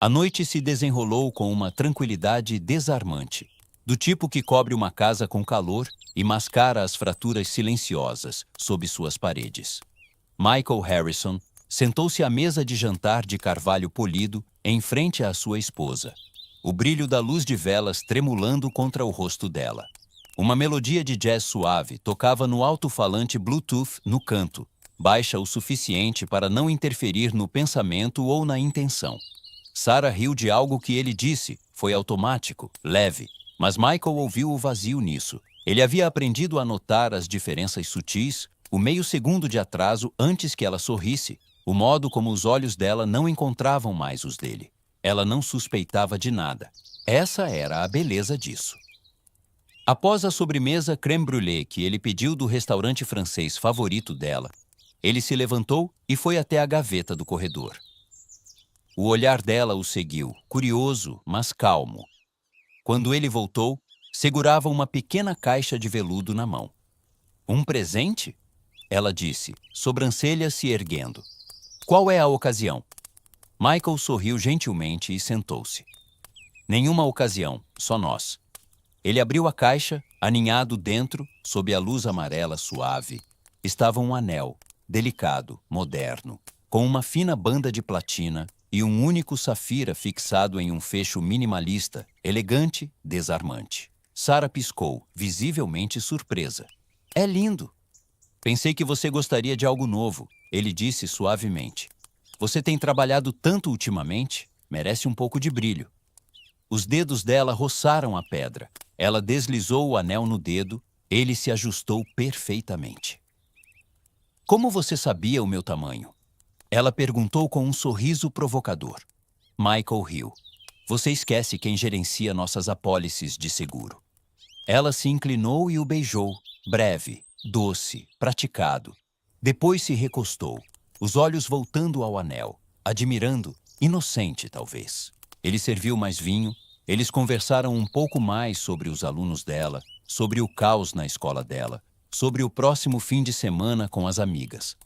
A noite se desenrolou com uma tranquilidade desarmante, do tipo que cobre uma casa com calor e mascara as fraturas silenciosas sob suas paredes. Michael Harrison sentou-se à mesa de jantar de carvalho polido em frente à sua esposa, o brilho da luz de velas tremulando contra o rosto dela. Uma melodia de jazz suave tocava no alto-falante Bluetooth no canto, baixa o suficiente para não interferir no pensamento ou na intenção. Sarah riu de algo que ele disse, foi automático, leve, mas Michael ouviu o vazio nisso. Ele havia aprendido a notar as diferenças sutis, o meio segundo de atraso antes que ela sorrisse, o modo como os olhos dela não encontravam mais os dele. Ela não suspeitava de nada. Essa era a beleza disso. Após a sobremesa crème brûlée que ele pediu do restaurante francês favorito dela, ele se levantou e foi até a gaveta do corredor. O olhar dela o seguiu, curioso, mas calmo. Quando ele voltou, segurava uma pequena caixa de veludo na mão. Um presente? Ela disse, sobrancelhas se erguendo. Qual é a ocasião? Michael sorriu gentilmente e sentou-se. Nenhuma ocasião, só nós. Ele abriu a caixa, aninhado dentro, sob a luz amarela suave. Estava um anel, delicado, moderno, com uma fina banda de platina e um único safira fixado em um fecho minimalista, elegante, desarmante. Sarah piscou, visivelmente surpresa. É lindo! Pensei que você gostaria de algo novo, ele disse suavemente. Você tem trabalhado tanto ultimamente, merece um pouco de brilho. Os dedos dela roçaram a pedra. Ela deslizou o anel no dedo, ele se ajustou perfeitamente. Como você sabia o meu tamanho? Ela perguntou com um sorriso provocador. Michael riu. Você esquece quem gerencia nossas apólices de seguro. Ela se inclinou e o beijou, breve, doce, praticado. Depois se recostou, os olhos voltando ao anel, admirando, inocente talvez. Ele serviu mais vinho, eles conversaram um pouco mais sobre os alunos dela, sobre o caos na escola dela, sobre o próximo fim de semana com as amigas.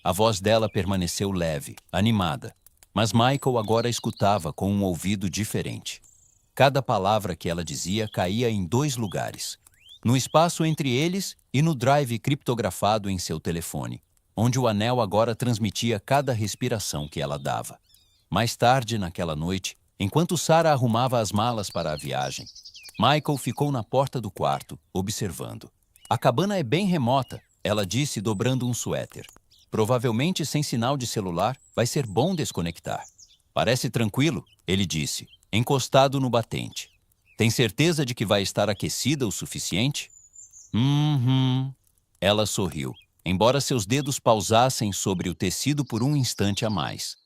A voz dela permaneceu leve, animada, mas Michael agora escutava com um ouvido diferente. Cada palavra que ela dizia caía em 2 lugares, no espaço entre eles e no drive criptografado em seu telefone, onde o anel agora transmitia cada respiração que ela dava. Mais tarde, naquela noite, enquanto Sarah arrumava as malas para a viagem, Michael ficou na porta do quarto, observando. A cabana é bem remota, ela disse dobrando um suéter. Provavelmente sem sinal de celular, vai ser bom desconectar. Parece tranquilo, ele disse, encostado no batente. Tem certeza de que vai estar aquecida o suficiente? Ela sorriu, embora seus dedos pausassem sobre o tecido por um instante a mais.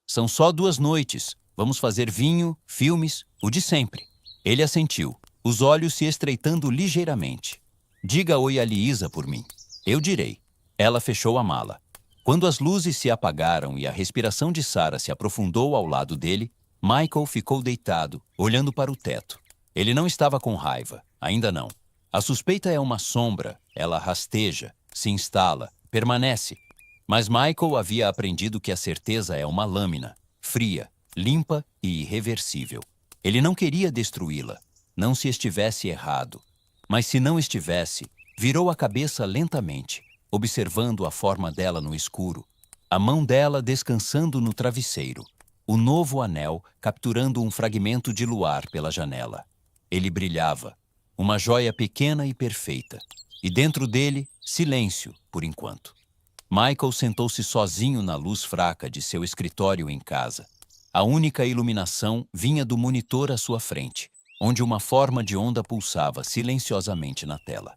São só 2 noites. Vamos fazer vinho, filmes, o de sempre. Ele assentiu, os olhos se estreitando ligeiramente. Diga oi a Liisa por mim. Eu direi. Ela fechou a mala. Quando as luzes se apagaram e a respiração de Sarah se aprofundou ao lado dele, Michael ficou deitado, olhando para o teto. Ele não estava com raiva, ainda não. A suspeita é uma sombra, ela rasteja, se instala, permanece. Mas Michael havia aprendido que a certeza é uma lâmina, fria, limpa e irreversível. Ele não queria destruí-la, não se estivesse errado. Mas se não estivesse, virou a cabeça lentamente, observando a forma dela no escuro, a mão dela descansando no travesseiro, o novo anel capturando um fragmento de luar pela janela. Ele brilhava, uma joia pequena e perfeita, e dentro dele, silêncio, por enquanto. Michael sentou-se sozinho na luz fraca de seu escritório em casa. A única iluminação vinha do monitor à sua frente, onde uma forma de onda pulsava silenciosamente na tela.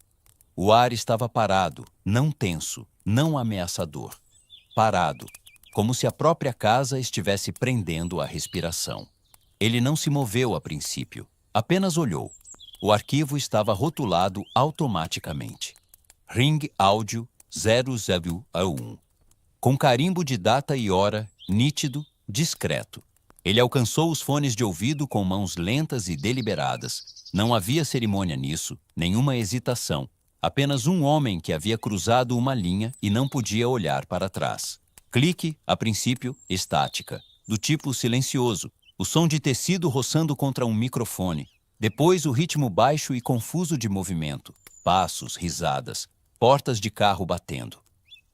O ar estava parado, não tenso, não ameaçador. Parado, como se a própria casa estivesse prendendo a respiração. Ele não se moveu a princípio, apenas olhou. O arquivo estava rotulado automaticamente. Ring áudio 001. Com carimbo de data e hora, nítido, discreto. Ele alcançou os fones de ouvido com mãos lentas e deliberadas. Não havia cerimônia nisso, nenhuma hesitação. Apenas um homem que havia cruzado uma linha e não podia olhar para trás. Clique, a princípio, estática, do tipo silencioso, o som de tecido roçando contra um microfone, depois o ritmo baixo e confuso de movimento, passos, risadas, portas de carro batendo.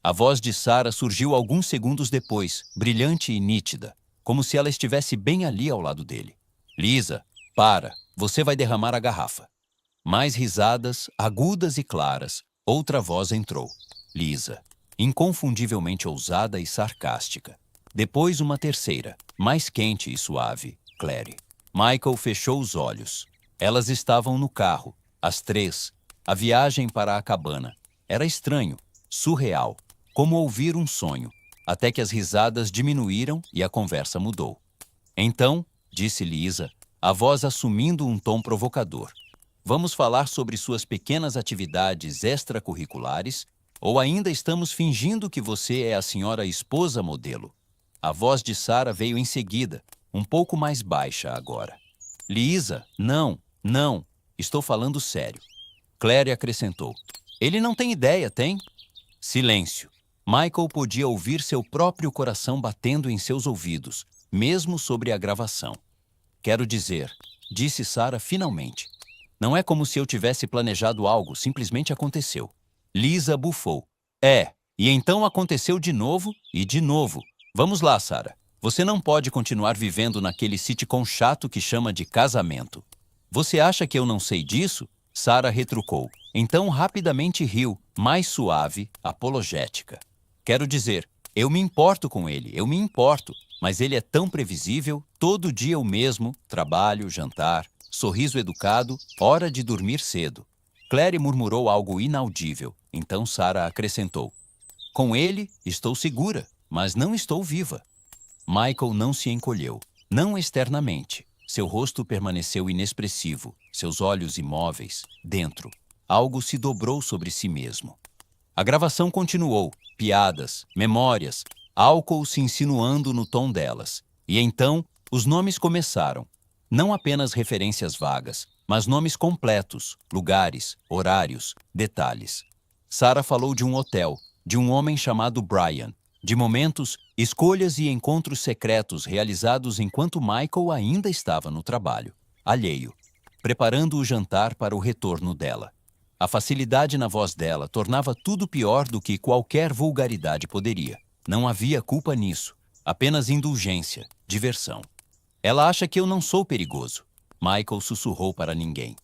A voz de Sarah surgiu alguns segundos depois, brilhante e nítida, como se ela estivesse bem ali ao lado dele. Lisa, para, você vai derramar a garrafa. Mais risadas, agudas e claras, outra voz entrou. Lisa, inconfundivelmente ousada e sarcástica. Depois uma terceira, mais quente e suave, Clary. Michael fechou os olhos. Elas estavam no carro, as três. A viagem para a cabana. Era estranho, surreal, como ouvir um sonho, até que as risadas diminuíram e a conversa mudou. Então, disse Lisa, a voz assumindo um tom provocador. Vamos falar sobre suas pequenas atividades extracurriculares ou ainda estamos fingindo que você é a senhora esposa modelo? A voz de Sarah veio em seguida, um pouco mais baixa agora. Lisa, não, estou falando sério. Clary acrescentou. Ele não tem ideia, tem? Silêncio. Michael podia ouvir seu próprio coração batendo em seus ouvidos, mesmo sobre a gravação. Quero dizer, disse Sarah finalmente. Não é como se eu tivesse planejado algo, simplesmente aconteceu. Lisa bufou. E então aconteceu de novo e de novo. Vamos lá, Sarah. Você não pode continuar vivendo naquele sitcom chato que chama de casamento. Você acha que eu não sei disso? Sarah retrucou. Então rapidamente riu, mais suave, apologética. Quero dizer, eu me importo com ele, eu me importo, mas ele é tão previsível, todo dia o mesmo, trabalho, jantar, sorriso educado, hora de dormir cedo. Clary murmurou algo inaudível, então Sarah acrescentou. Com ele, estou segura, mas não estou viva. Michael não se encolheu, não externamente. Seu rosto permaneceu inexpressivo, seus olhos imóveis, dentro. Algo se dobrou sobre si mesmo. A gravação continuou, piadas, memórias, álcool se insinuando no tom delas. E então, os nomes começaram. Não apenas referências vagas, mas nomes completos, lugares, horários, detalhes. Sarah falou de um hotel, de um homem chamado Brian, de momentos, escolhas e encontros secretos realizados enquanto Michael ainda estava no trabalho, alheio, preparando o jantar para o retorno dela. A facilidade na voz dela tornava tudo pior do que qualquer vulgaridade poderia. Não havia culpa nisso, apenas indulgência, diversão. Ela acha que eu não sou perigoso. Michael sussurrou para ninguém.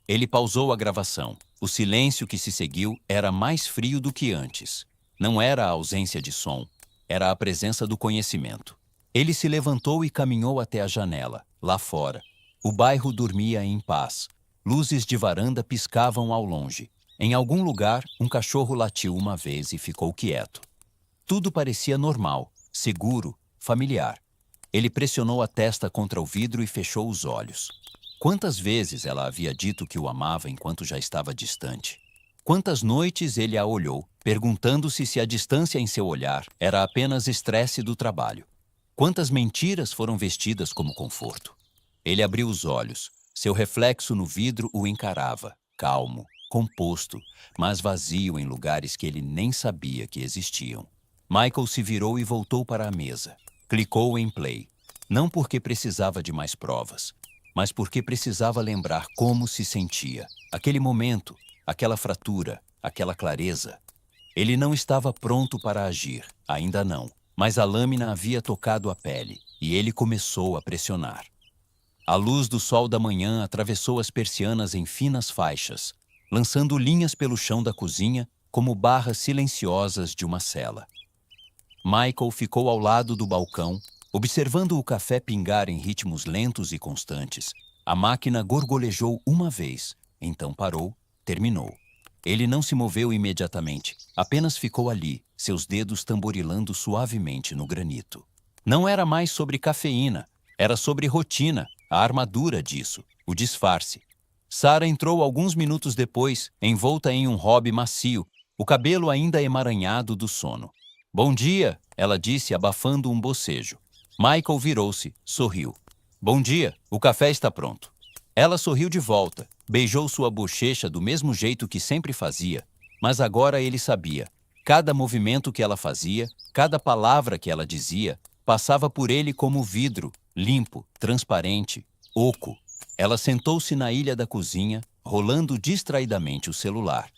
Ele pausou a gravação. O silêncio que se seguiu era mais frio do que antes. Não era a ausência de som, era a presença do conhecimento. Ele se levantou e caminhou até a janela, lá fora. O bairro dormia em paz. Luzes de varanda piscavam ao longe. Em algum lugar, um cachorro latiu uma vez e ficou quieto. Tudo parecia normal, seguro, familiar. Ele pressionou a testa contra o vidro e fechou os olhos. Quantas vezes ela havia dito que o amava enquanto já estava distante? Quantas noites ele a olhou, perguntando-se se a distância em seu olhar era apenas estresse do trabalho. Quantas mentiras foram vestidas como conforto? Ele abriu os olhos. Seu reflexo no vidro o encarava, calmo, composto, mas vazio em lugares que ele nem sabia que existiam. Michael se virou e voltou para a mesa. Clicou em play. Não porque precisava de mais provas, mas porque precisava lembrar como se sentia. Aquele momento, aquela fratura, aquela clareza. Ele não estava pronto para agir, ainda não, mas a lâmina havia tocado a pele e ele começou a pressionar. A luz do sol da manhã atravessou as persianas em finas faixas, lançando linhas pelo chão da cozinha como barras silenciosas de uma cela. Michael ficou ao lado do balcão, observando o café pingar em ritmos lentos e constantes. A máquina gorgolejou uma vez, então parou, terminou. Ele não se moveu imediatamente, apenas ficou ali, seus dedos tamborilando suavemente no granito. Não era mais sobre cafeína, era sobre rotina, a armadura disso, o disfarce. Sarah entrou alguns minutos depois, envolta em um robe macio, o cabelo ainda emaranhado do sono. Bom dia, ela disse, abafando um bocejo. Michael virou-se, sorriu. Bom dia, o café está pronto. Ela sorriu de volta, beijou sua bochecha do mesmo jeito que sempre fazia, mas agora ele sabia. Cada movimento que ela fazia, cada palavra que ela dizia, passava por ele como vidro, limpo, transparente, oco. Ela sentou-se na ilha da cozinha, rolando distraidamente o celular.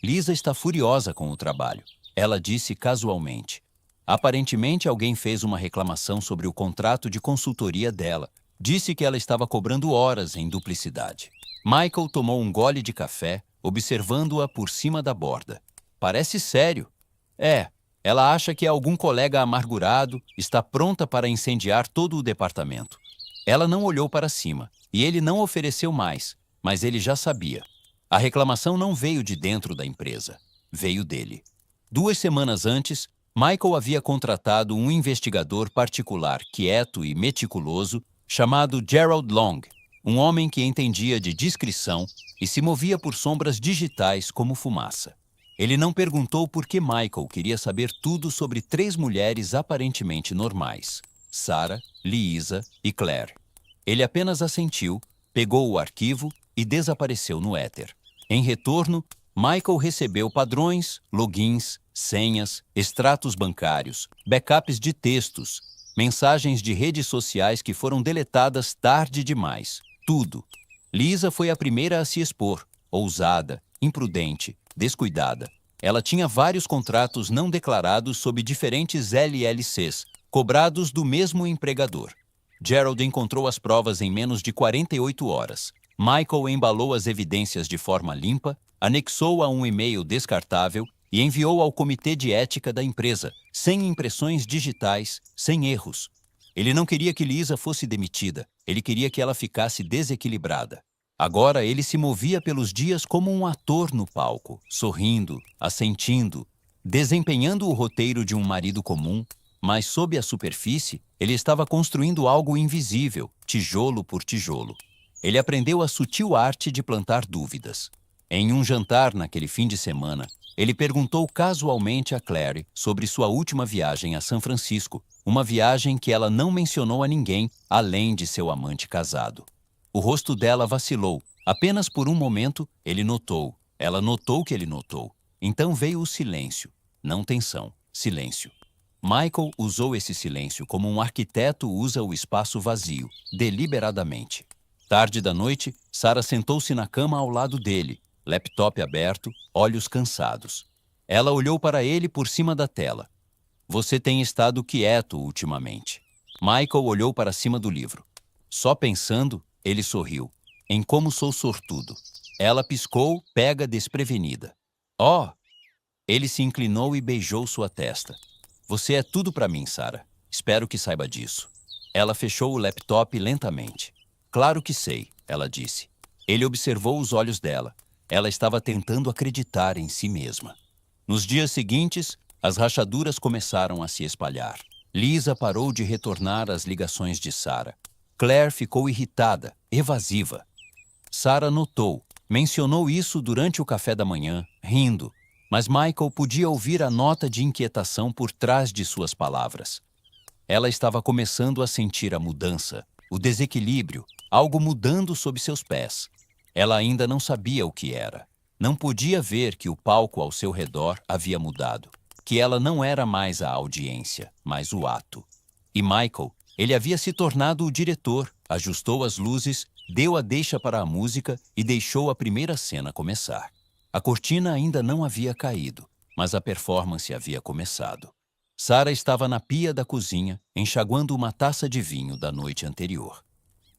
Lisa está furiosa com o trabalho. Ela disse casualmente. Aparentemente, alguém fez uma reclamação sobre o contrato de consultoria dela. Disse que ela estava cobrando horas em duplicidade. Michael tomou um gole de café, observando-a por cima da borda. Parece sério. Ela acha que é algum colega amargurado, está pronta para incendiar todo o departamento. Ela não olhou para cima, e ele não ofereceu mais, mas ele já sabia. A reclamação não veio de dentro da empresa, veio dele. 2 semanas antes, Michael havia contratado um investigador particular quieto e meticuloso chamado Gerald Long, um homem que entendia de discrição e se movia por sombras digitais como fumaça. Ele não perguntou por que Michael queria saber tudo sobre 3 mulheres aparentemente normais, Sarah, Liza e Claire. Ele apenas assentiu, pegou o arquivo e desapareceu no éter. Em retorno, Michael recebeu padrões, logins, senhas, extratos bancários, backups de textos, mensagens de redes sociais que foram deletadas tarde demais. Tudo. Lisa foi a primeira a se expor, ousada, imprudente, descuidada. Ela tinha vários contratos não declarados sob diferentes LLCs, cobrados do mesmo empregador. Gerald encontrou as provas em menos de 48 horas. Michael embalou as evidências de forma limpa, anexou a um e-mail descartável e enviou ao comitê de ética da empresa, sem impressões digitais, sem erros. Ele não queria que Lisa fosse demitida, ele queria que ela ficasse desequilibrada. Agora ele se movia pelos dias como um ator no palco, sorrindo, assentindo, desempenhando o roteiro de um marido comum, mas sob a superfície, ele estava construindo algo invisível, tijolo por tijolo. Ele aprendeu a sutil arte de plantar dúvidas. Em um jantar naquele fim de semana, ele perguntou casualmente a Claire sobre sua última viagem a São Francisco, uma viagem que ela não mencionou a ninguém além de seu amante casado. O rosto dela vacilou. Apenas por um momento, ele notou. Ela notou que ele notou. Então veio o silêncio. Não tensão, silêncio. Michael usou esse silêncio como um arquiteto usa o espaço vazio, deliberadamente. Tarde da noite, Sarah sentou-se na cama ao lado dele, laptop aberto, olhos cansados. Ela olhou para ele por cima da tela. Você tem estado quieto ultimamente. Michael olhou para cima do livro. Só pensando, ele sorriu. Em como sou sortudo. Ela piscou, pega desprevenida. Oh! Ele se inclinou e beijou sua testa. Você é tudo para mim, Sarah. Espero que saiba disso. Ela fechou o laptop lentamente. Claro que sei, ela disse. Ele observou os olhos dela. Ela estava tentando acreditar em si mesma. Nos dias seguintes, as rachaduras começaram a se espalhar. Lisa parou de retornar às ligações de Sarah. Claire ficou irritada, evasiva. Sarah notou, mencionou isso durante o café da manhã, rindo, mas Michael podia ouvir a nota de inquietação por trás de suas palavras. Ela estava começando a sentir a mudança, o desequilíbrio, algo mudando sob seus pés. Ela ainda não sabia o que era. Não podia ver que o palco ao seu redor havia mudado, que ela não era mais a audiência, mas o ato. E Michael, ele havia se tornado o diretor, ajustou as luzes, deu a deixa para a música e deixou a primeira cena começar. A cortina ainda não havia caído, mas a performance havia começado. Sarah estava na pia da cozinha, enxaguando uma taça de vinho da noite anterior.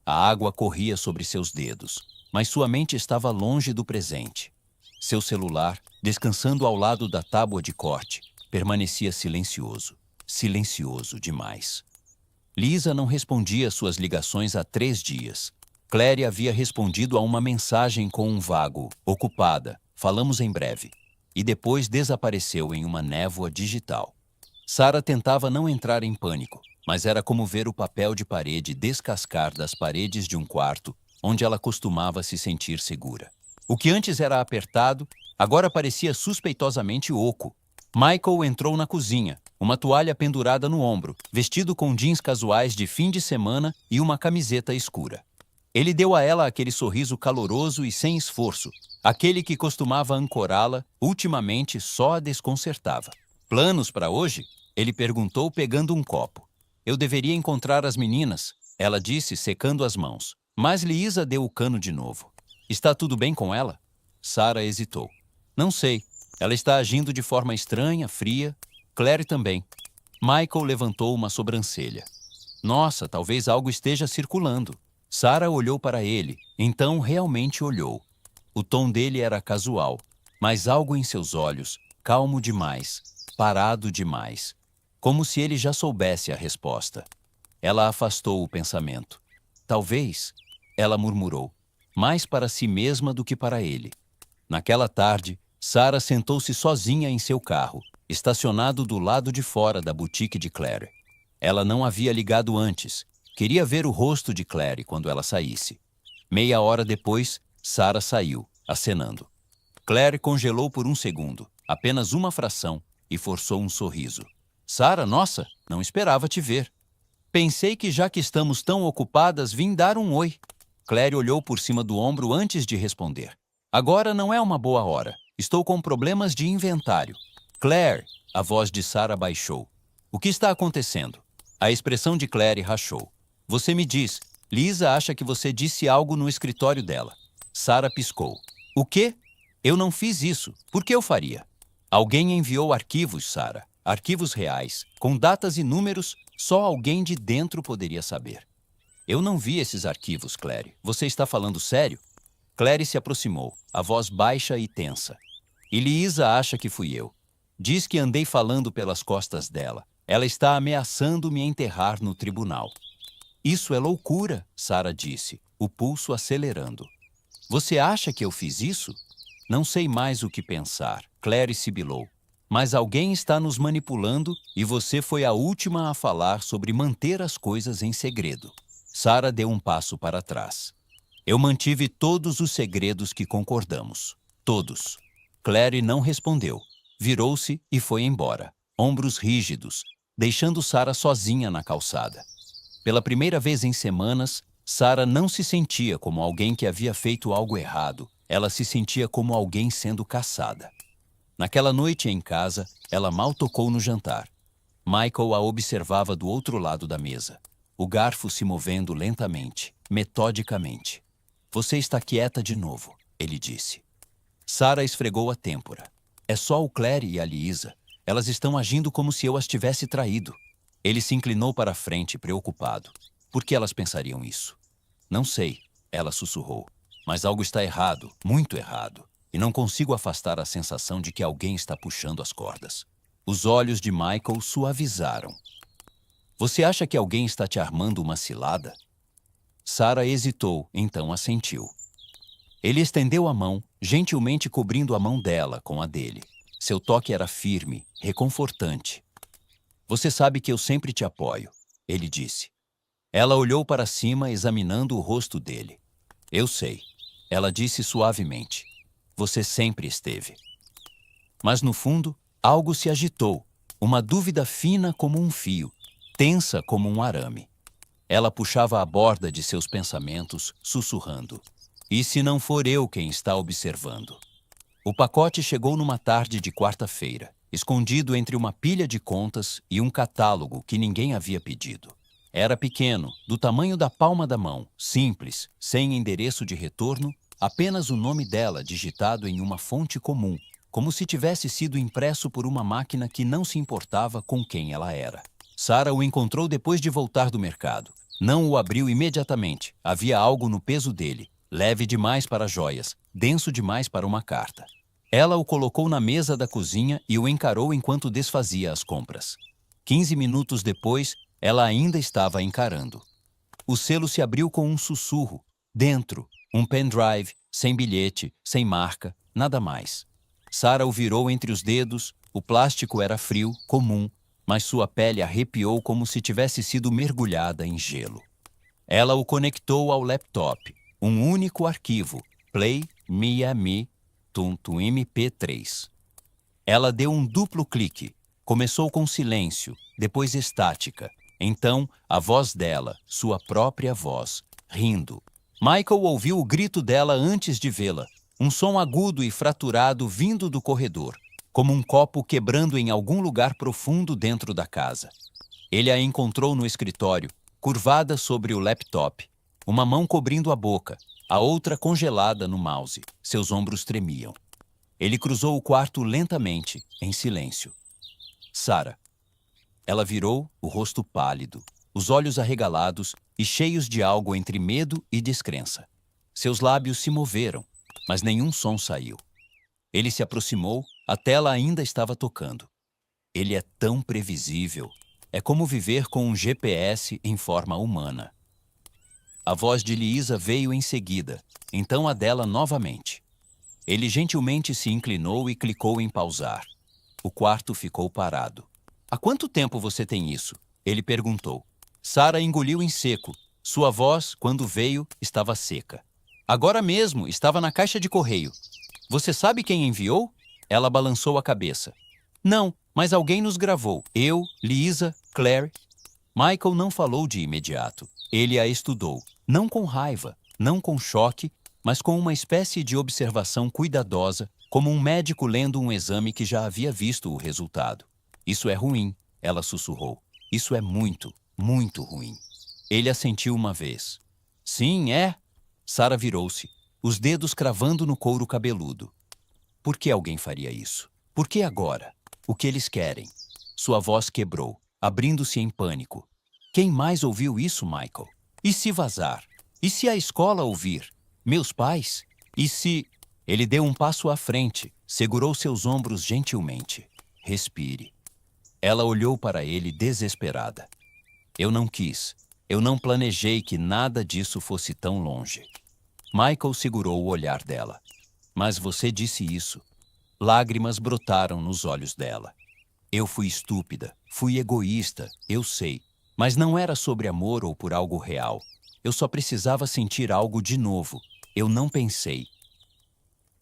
A água corria sobre seus dedos, mas sua mente estava longe do presente. Seu celular, descansando ao lado da tábua de corte, permanecia silencioso, silencioso demais. Lisa não respondia suas ligações há 3 dias. Claire havia respondido a uma mensagem com um vago, ocupada, falamos em breve, e depois desapareceu em uma névoa digital. Sarah tentava não entrar em pânico, mas era como ver o papel de parede descascar das paredes de um quarto onde ela costumava se sentir segura. O que antes era apertado, agora parecia suspeitosamente oco. Michael entrou na cozinha, uma toalha pendurada no ombro, vestido com jeans casuais de fim de semana e uma camiseta escura. Ele deu a ela aquele sorriso caloroso e sem esforço, aquele que costumava ancorá-la, ultimamente só a desconcertava. Planos para hoje? Ele perguntou pegando um copo. Eu deveria encontrar as meninas. ela disse, secando as mãos. Mas Liza deu o cano de novo. Está tudo bem com ela? Sarah hesitou. Não sei. Ela está agindo de forma estranha, fria. Claire também. Michael levantou uma sobrancelha. Nossa, talvez algo esteja circulando. Sarah olhou para ele, então realmente olhou. O tom dele era casual, mas algo em seus olhos, calmo demais, parado demais. Como se ele já soubesse a resposta. Ela afastou o pensamento. Talvez, ela murmurou, mais para si mesma do que para ele. Naquela tarde, Sarah sentou-se sozinha em seu carro, estacionado do lado de fora da boutique de Claire. Ela não havia ligado antes. Queria ver o rosto de Claire quando ela saísse. Meia hora depois, Sarah saiu, acenando. Claire congelou por um segundo, apenas uma fração, e forçou um sorriso. Sarah, nossa, não esperava te ver. Pensei que já que estamos tão ocupadas, vim dar um oi. Claire olhou por cima do ombro antes de responder. Agora não é uma boa hora. Estou com problemas de inventário. Claire, a voz de Sarah baixou. O que está acontecendo? A expressão de Claire rachou. Você me diz, Lisa acha que você disse algo no escritório dela. Sarah piscou. O quê? Eu não fiz isso. Por que eu faria? Alguém enviou arquivos, Sarah. Arquivos reais, com datas e números, só alguém de dentro poderia saber. Eu não vi esses arquivos, Claire. Você está falando sério? Claire se aproximou, a voz baixa e tensa. E Lisa acha que fui eu. Diz que andei falando pelas costas dela. Ela está ameaçando me enterrar no tribunal. Isso é loucura, Sarah disse, o pulso acelerando. Você acha que eu fiz isso? Não sei mais o que pensar, Claire sibilou. Mas alguém está nos manipulando e você foi a última a falar sobre manter as coisas em segredo. Sarah deu um passo para trás. Eu mantive todos os segredos que concordamos. Todos. Claire não respondeu. Virou-se e foi embora, ombros rígidos, deixando Sarah sozinha na calçada. Pela primeira vez em semanas, Sarah não se sentia como alguém que havia feito algo errado. Ela se sentia como alguém sendo caçada. Naquela noite em casa, ela mal tocou no jantar. Michael a observava do outro lado da mesa, o garfo se movendo lentamente, metodicamente. Você está quieta de novo, ele disse. Sarah esfregou a têmpora. É só o Claire e a Lisa. Elas estão agindo como se eu as tivesse traído. Ele se inclinou para a frente, preocupado. Por que elas pensariam isso? Não sei, ela sussurrou. Mas algo está errado, muito errado. E não consigo afastar a sensação de que alguém está puxando as cordas. Os olhos de Michael suavizaram. Você acha que alguém está te armando uma cilada? Sarah hesitou, então assentiu. Ele estendeu a mão, gentilmente cobrindo a mão dela com a dele. Seu toque era firme, reconfortante. Você sabe que eu sempre te apoio, ele disse. Ela olhou para cima, examinando o rosto dele. Eu sei, ela disse suavemente. Você sempre esteve. Mas no fundo, algo se agitou, uma dúvida fina como um fio, tensa como um arame. Ela puxava a borda de seus pensamentos, sussurrando. E se não for eu quem está observando? O pacote chegou numa tarde de quarta-feira, escondido entre uma pilha de contas e um catálogo que ninguém havia pedido. Era pequeno, do tamanho da palma da mão, simples, sem endereço de retorno, apenas o nome dela digitado em uma fonte comum, como se tivesse sido impresso por uma máquina que não se importava com quem ela era. Sarah o encontrou depois de voltar do mercado. Não o abriu imediatamente. Havia algo no peso dele, leve demais para joias, denso demais para uma carta. Ela o colocou na mesa da cozinha e o encarou enquanto desfazia as compras. 15 minutos depois, ela ainda estava encarando. O selo se abriu com um sussurro. Dentro, um pendrive, sem bilhete, sem marca, nada mais. Sarah o virou entre os dedos, o plástico era frio, comum, mas sua pele arrepiou como se tivesse sido mergulhada em gelo. Ela o conectou ao laptop, um único arquivo, play.me.mp3. Ela deu um duplo clique, começou com silêncio, depois estática. Então, a voz dela, sua própria voz, rindo. Michael ouviu o grito dela antes de vê-la, um som agudo e fraturado vindo do corredor, como um copo quebrando em algum lugar profundo dentro da casa. Ele a encontrou no escritório, curvada sobre o laptop, uma mão cobrindo a boca, a outra congelada no mouse. Seus ombros tremiam. Ele cruzou o quarto lentamente, em silêncio. Sarah. Ela virou, o rosto pálido, os olhos arregalados e cheios de algo entre medo e descrença. Seus lábios se moveram, mas nenhum som saiu. Ele se aproximou, a tela ainda estava tocando. Ele é tão previsível. É como viver com um GPS em forma humana. A voz de Liisa veio em seguida, então a dela novamente. Ele gentilmente se inclinou e clicou em pausar. O quarto ficou parado. Há quanto tempo você tem isso? Ele perguntou. Sarah engoliu em seco. Sua voz, quando veio, estava seca. Agora mesmo, estava na caixa de correio. Você sabe quem enviou? Ela balançou a cabeça. Não, mas alguém nos gravou. Eu, Liisa, Claire. Michael não falou de imediato. Ele a estudou, não com raiva, não com choque, mas com uma espécie de observação cuidadosa, como um médico lendo um exame que já havia visto o resultado. Isso é ruim, ela sussurrou. Isso é muito, muito ruim. Ele assentiu uma vez. Sim, é. Sarah virou-se, os dedos cravando no couro cabeludo. Por que alguém faria isso? Por que agora? O que eles querem? Sua voz quebrou, abrindo-se em pânico. Quem mais ouviu isso, Michael? E se vazar? E se a escola ouvir? Meus pais? E se... Ele deu um passo à frente, segurou seus ombros gentilmente. Respire. Ela olhou para ele desesperada. Eu não quis. Eu não planejei que nada disso fosse tão longe. Michael segurou o olhar dela. Mas você disse isso. Lágrimas brotaram nos olhos dela. Eu fui estúpida, fui egoísta, eu sei. Mas não era sobre amor ou por algo real. Eu só precisava sentir algo de novo. Eu não pensei.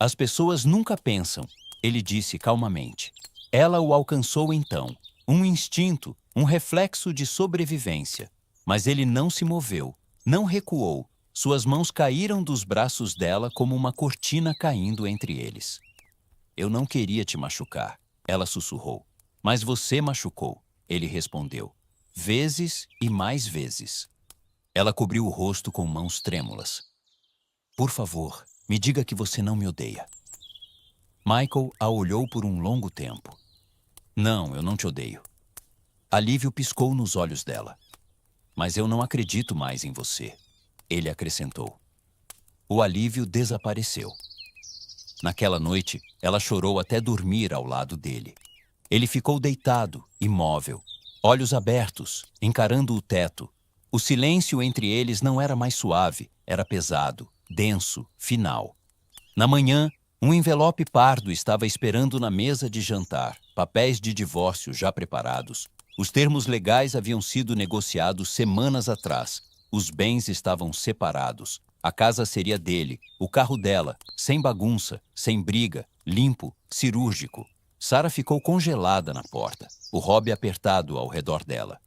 As pessoas nunca pensam, ele disse calmamente. Ela o alcançou então. Um instinto, um reflexo de sobrevivência. Mas ele não se moveu, não recuou. Suas mãos caíram dos braços dela como uma cortina caindo entre eles. Eu não queria te machucar, ela sussurrou. Mas você machucou, ele respondeu. Vezes e mais vezes. Ela cobriu o rosto com mãos trêmulas. Por favor, me diga que você não me odeia. Michael a olhou por um longo tempo. Não, eu não te odeio. Alívio piscou nos olhos dela. Mas eu não acredito mais em você, ele acrescentou. O alívio desapareceu. Naquela noite, ela chorou até dormir ao lado dele. Ele ficou deitado, imóvel, olhos abertos, encarando o teto. O silêncio entre eles não era mais suave, era pesado, denso, final. Na manhã, um envelope pardo estava esperando na mesa de jantar, papéis de divórcio já preparados. Os termos legais haviam sido negociados semanas atrás. Os bens estavam separados. A casa seria dele, o carro dela, sem bagunça, sem briga, limpo, cirúrgico. Sarah ficou congelada na porta, o hobby apertado ao redor dela.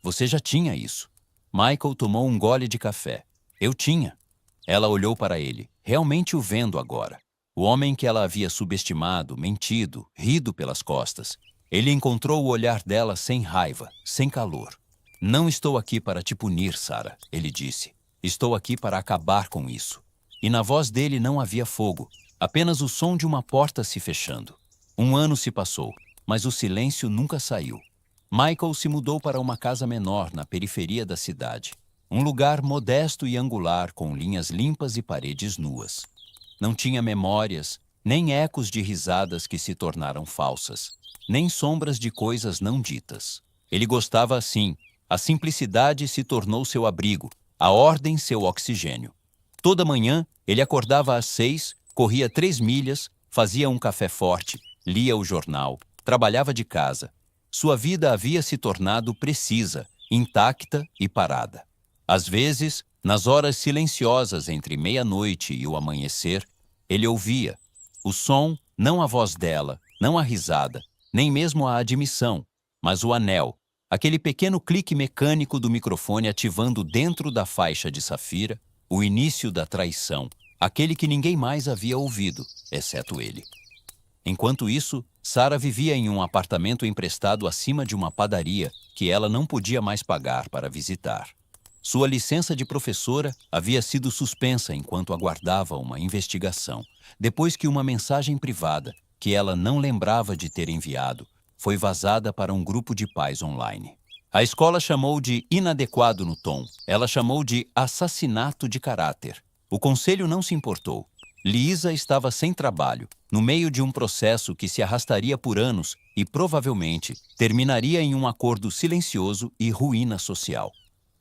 Você já tinha isso. Michael tomou um gole de café. Eu tinha. Ela olhou para ele, realmente o vendo agora. O homem que ela havia subestimado, mentido, rido pelas costas. Ele encontrou o olhar dela sem raiva, sem calor. Não estou aqui para te punir, Sarah, ele disse. Estou aqui para acabar com isso. E na voz dele não havia fogo, apenas o som de uma porta se fechando. Um ano se passou, mas o silêncio nunca saiu. Michael se mudou para uma casa menor na periferia da cidade. Um lugar modesto e angular com linhas limpas e paredes nuas. Não tinha memórias, nem ecos de risadas que se tornaram falsas, nem sombras de coisas não ditas. Ele gostava assim. A simplicidade se tornou seu abrigo, a ordem seu oxigênio. Toda manhã, ele acordava às 6, corria 3 milhas, fazia um café forte, lia o jornal, trabalhava de casa. Sua vida havia se tornado precisa, intacta e parada. Às vezes, nas horas silenciosas entre meia-noite e o amanhecer, ele ouvia. O som, não a voz dela, não a risada, nem mesmo a admissão, mas o anel, aquele pequeno clique mecânico do microfone ativando dentro da faixa de safira o início da traição, aquele que ninguém mais havia ouvido, exceto ele. Enquanto isso, Sarah vivia em um apartamento emprestado acima de uma padaria que ela não podia mais pagar para visitar. Sua licença de professora havia sido suspensa enquanto aguardava uma investigação, depois que uma mensagem privada, que ela não lembrava de ter enviado, foi vazada para um grupo de pais online. A escola chamou de inadequado no tom. Ela chamou de assassinato de caráter. O conselho não se importou. Lisa estava sem trabalho, no meio de um processo que se arrastaria por anos e provavelmente terminaria em um acordo silencioso e ruína social.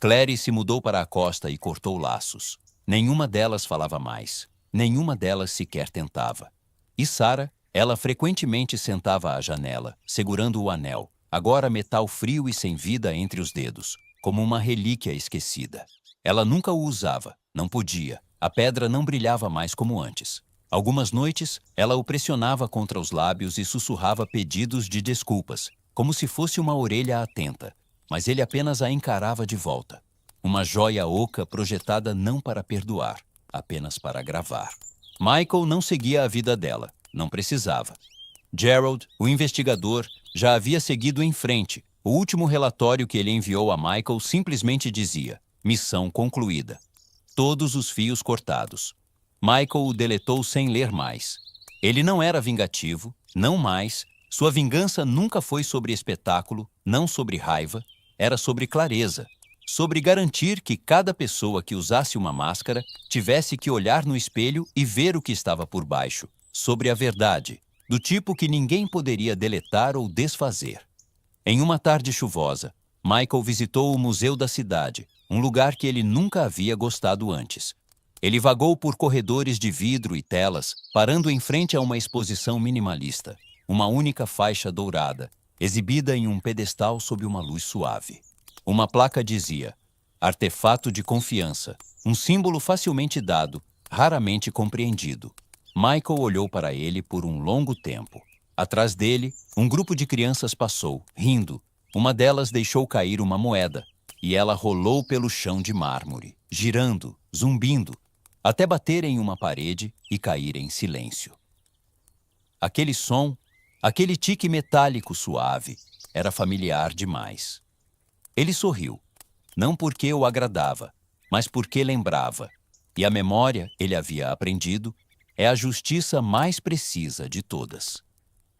Clary se mudou para a costa e cortou laços. Nenhuma delas falava mais. Nenhuma delas sequer tentava. E Sarah, ela frequentemente sentava à janela, segurando o anel, agora metal frio e sem vida entre os dedos, como uma relíquia esquecida. Ela nunca o usava, não podia. A pedra não brilhava mais como antes. Algumas noites, ela o pressionava contra os lábios e sussurrava pedidos de desculpas, como se fosse uma orelha atenta, mas ele apenas a encarava de volta. Uma joia oca projetada não para perdoar, apenas para gravar. Michael não seguia a vida dela, não precisava. Gerald, o investigador, já havia seguido em frente. O último relatório que ele enviou a Michael simplesmente dizia: missão concluída. Todos os fios cortados. Michael o deletou sem ler mais. Ele não era vingativo, não mais. Sua vingança nunca foi sobre espetáculo, não sobre raiva. Era sobre clareza. Sobre garantir que cada pessoa que usasse uma máscara tivesse que olhar no espelho e ver o que estava por baixo. Sobre a verdade, do tipo que ninguém poderia deletar ou desfazer. Em uma tarde chuvosa, Michael visitou o museu da cidade, um lugar que ele nunca havia gostado antes. Ele vagou por corredores de vidro e telas, parando em frente a uma exposição minimalista, uma única faixa dourada, exibida em um pedestal sob uma luz suave. Uma placa dizia: artefato de confiança, um símbolo facilmente dado, raramente compreendido. Michael olhou para ele por um longo tempo. Atrás dele, um grupo de crianças passou, rindo. Uma delas deixou cair uma moeda, e ela rolou pelo chão de mármore, girando, zumbindo, até bater em uma parede e cair em silêncio. Aquele som, aquele tique metálico suave, era familiar demais. Ele sorriu, não porque o agradava, mas porque lembrava, e a memória, ele havia aprendido, é a justiça mais precisa de todas.